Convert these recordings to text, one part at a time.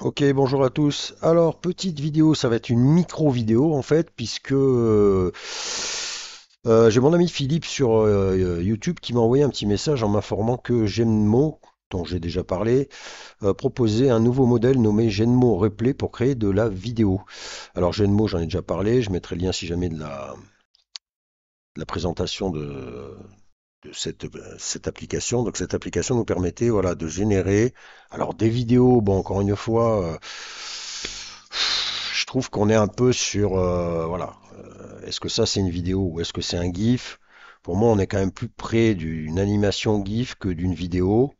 Ok, bonjour à tous. Alors, petite vidéo, ça va être une micro-vidéo en fait, puisque j'ai mon ami Philippe sur YouTube qui m'a envoyé un petit message en m'informant que Genmo, dont j'ai déjà parlé, proposait un nouveau modèle nommé Genmo Replay pour créer de la vidéo. Alors, Genmo, j'en ai déjà parlé, je mettrai le lien si jamais de la présentation de cette application. Donc, cette application nous permettait voilà, de générer alors des vidéos. Bon, encore une fois. Je trouve qu'on est un peu sur, voilà, est-ce que ça c'est une vidéo ou est-ce que c'est un GIF? Pour moi, on est quand même plus près d'une animation GIF que d'une vidéo.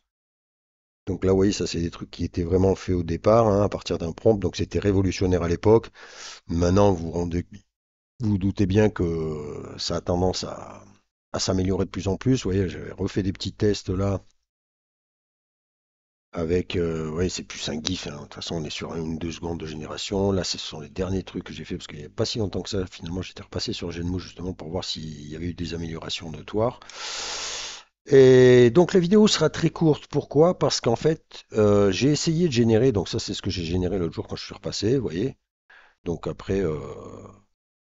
Donc là, vous voyez, ça c'est des trucs qui étaient vraiment faits au départ, hein, à partir d'un prompt, donc c'était révolutionnaire à l'époque. Maintenant, vous vous doutez bien que ça a tendance à s'améliorer de plus en plus. Vous voyez, j'ai refait des petits tests là avec, ouais, c'est plus un GIF, hein. De toute façon, on est sur une 2 secondes de génération. Là, ce sont les derniers trucs que j'ai fait parce qu'il n'y a pas si longtemps que ça. Finalement, j'étais repassé sur Genmo justement pour voir s'il y avait eu des améliorations notoires. Et donc, la vidéo sera très courte. Pourquoi? Parce qu'en fait, j'ai essayé de générer. Donc, ça, c'est ce que j'ai généré l'autre jour quand je suis repassé. Vous voyez. Donc, après,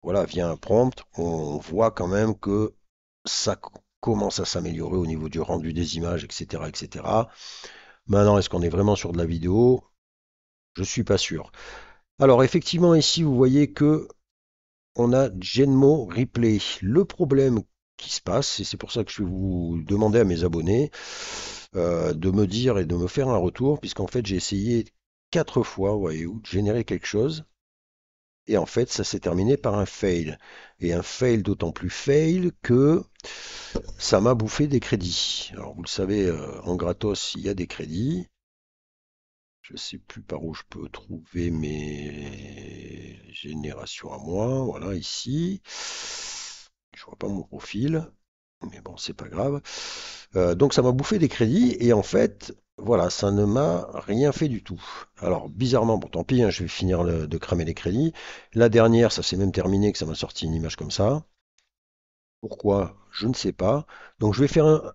voilà, via un prompt, on voit quand même que ça commence à s'améliorer au niveau du rendu des images, etc., etc. Maintenant, est-ce qu'on est vraiment sur de la vidéo? Je suis pas sûr. Alors effectivement, ici, vous voyez que on a Genmo Replay. Le problème qui se passe, et c'est pour ça que je vais vous demander à mes abonnés de me dire et de me faire un retour, puisqu'en fait j'ai essayé 4 fois, voyez-vous, de générer quelque chose, et en fait ça s'est terminé par un fail. Et un fail d'autant plus fail que ça m'a bouffé des crédits. Alors vous le savez, en gratos, il y a des crédits. Je ne sais plus par où je peux trouver mes générations à moi. Voilà, ici. Je vois pas mon profil, mais bon, c'est pas grave. Donc ça m'a bouffé des crédits et en fait, voilà, ça ne m'a rien fait du tout. Alors bizarrement, bon tant pis, hein, je vais finir de cramer les crédits. La dernière, ça s'est même terminé que ça m'a sorti une image comme ça. Pourquoi? Je ne sais pas. Donc je vais faire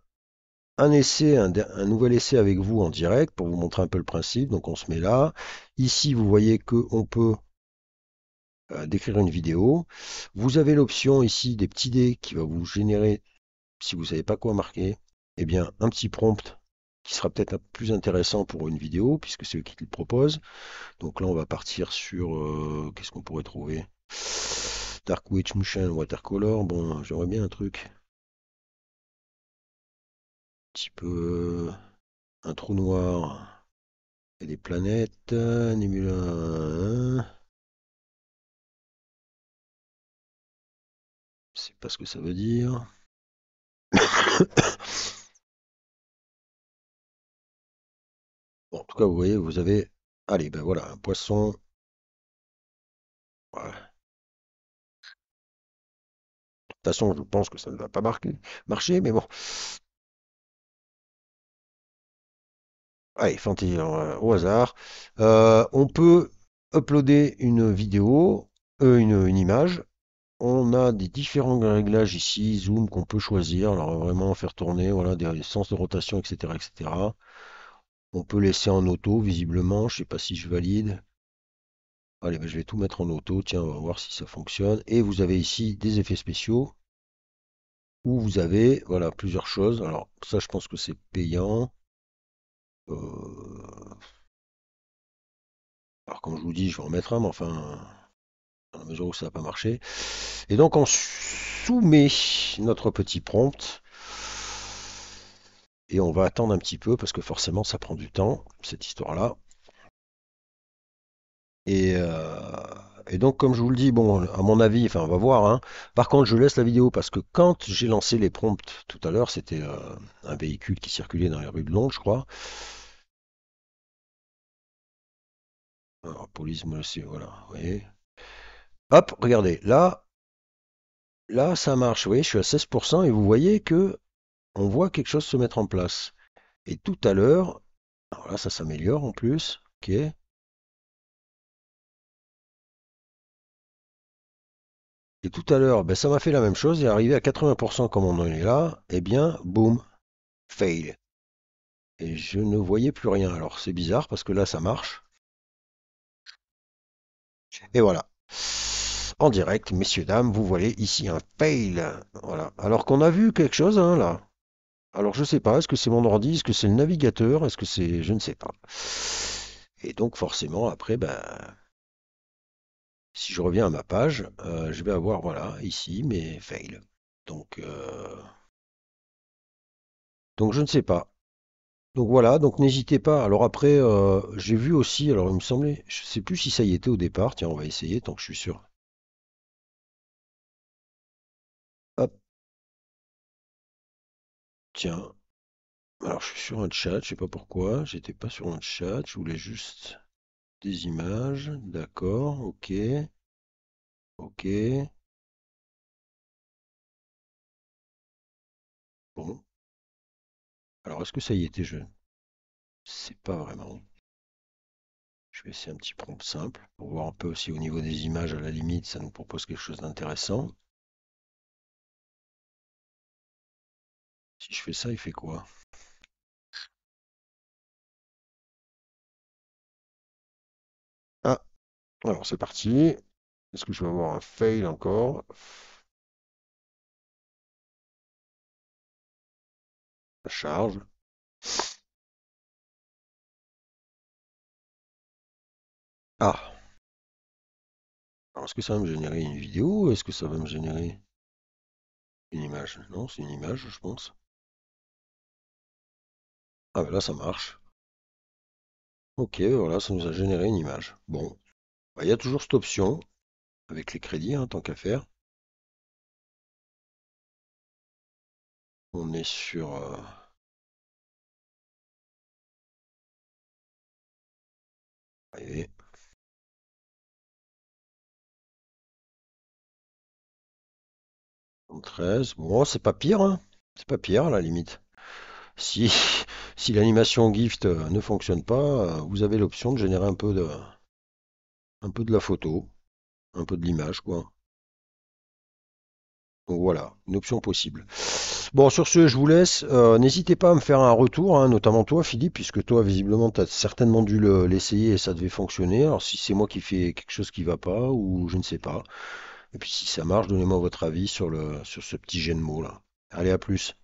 un essai, un nouvel essai avec vous en direct pour vous montrer un peu le principe. Donc on se met là. Ici, vous voyez qu'on peut décrire une vidéo. Vous avez l'option ici des petits dés qui va vous générer, si vous ne savez pas quoi marquer, eh bien un petit prompt qui sera peut-être un peu plus intéressant pour une vidéo, puisque c'est eux qui le proposent. Donc là, on va partir sur, qu'est-ce qu'on pourrait trouver? Dark Witch Motion Watercolor. Bon, j'aimerais bien un truc un petit peu un trou noir. Et des planètes, Nebula 1, je sais pas ce que ça veut dire. Bon, en tout cas, vous voyez, vous avez, allez, ben voilà, un poisson. Voilà. De toute façon, je pense que ça ne va pas marcher, mais bon. Allez, fantaisie au hasard. On peut uploader une vidéo, une image. On a des différents réglages ici, zoom qu'on peut choisir. Alors vraiment faire tourner, voilà, des sens de rotation, etc., etc. On peut laisser en auto, visiblement. Je sais pas si je valide. Allez, ben, je vais tout mettre en auto. Tiens, on va voir si ça fonctionne. Et vous avez ici des effets spéciaux où vous avez, voilà, plusieurs choses. Alors ça, je pense que c'est payant. Euh, Alors comme je vous dis, je vais en mettre un, mais enfin, dans la mesure où ça n'a pas marché. Et donc on soumet notre petit prompt et on va attendre un petit peu parce que forcément ça prend du temps, cette histoire-là. Et, et donc comme je vous le dis, bon, à mon avis, enfin on va voir, hein. Par contre, je laisse la vidéo parce que quand j'ai lancé les prompts tout à l'heure, c'était un véhicule qui circulait dans les rues de Londres, je crois. Alors, police, moi, c'est, voilà, vous voyez. Hop, regardez, là, ça marche, vous voyez, je suis à 16% et vous voyez que on voit quelque chose se mettre en place. Et tout à l'heure, alors là, ça s'améliore en plus, ok. Et tout à l'heure, ben, ça m'a fait la même chose, et arrivé à 80% comme on en est là, eh bien, boum, fail. Et je ne voyais plus rien. Alors c'est bizarre parce que là, ça marche. Et voilà. En direct, messieurs, dames, vous voyez ici un fail. Voilà. Alors qu'on a vu quelque chose, hein, là. Alors je sais pas, est-ce que c'est mon ordi, est-ce que c'est le navigateur, est-ce que c'est... Je ne sais pas. Et donc forcément, après, ben, si je reviens à ma page, je vais avoir, voilà, ici mes fails. Donc, donc je ne sais pas. Donc voilà, donc n'hésitez pas. Alors après, j'ai vu aussi, alors il me semblait, je sais plus si ça y était au départ. Tiens, on va essayer tant que je suis sûr. Hop, tiens. Alors je suis sur un chat, je sais pas pourquoi. J'étais pas sur un chat, je voulais juste des images. D'accord, ok, ok. Bon, alors est-ce que ça y était, je sais pas vraiment. Je vais essayer un petit prompt simple pour voir un peu aussi au niveau des images, à la limite, ça nous propose quelque chose d'intéressant. Si je fais ça, il fait quoi? Ah, alors c'est parti. Est-ce que je vais avoir un fail encore? Ça charge. Ah, alors est-ce que ça va me générer une vidéo ou est-ce que ça va me générer une image? Non, c'est une image, je pense. Ah, ben là, ça marche. Ok, voilà, ça nous a généré une image. Bon, bah, il y a toujours cette option avec les crédits, hein, tant qu'à faire. On est sur... allez, 13. Bon, c'est pas pire, hein. C'est pas pire, à la limite. Si, si l'animation Gift ne fonctionne pas, vous avez l'option de générer un peu de la photo, un peu de l'image, quoi. Donc voilà, une option possible. Bon, sur ce, je vous laisse. N'hésitez pas à me faire un retour, hein, notamment toi, Philippe, puisque toi, visiblement, tu as certainement dû l'essayer et ça devait fonctionner. Alors, si c'est moi qui fais quelque chose qui va pas, ou je ne sais pas. Et puis, si ça marche, donnez-moi votre avis sur sur ce petit jeu de mots là. Allez, à plus.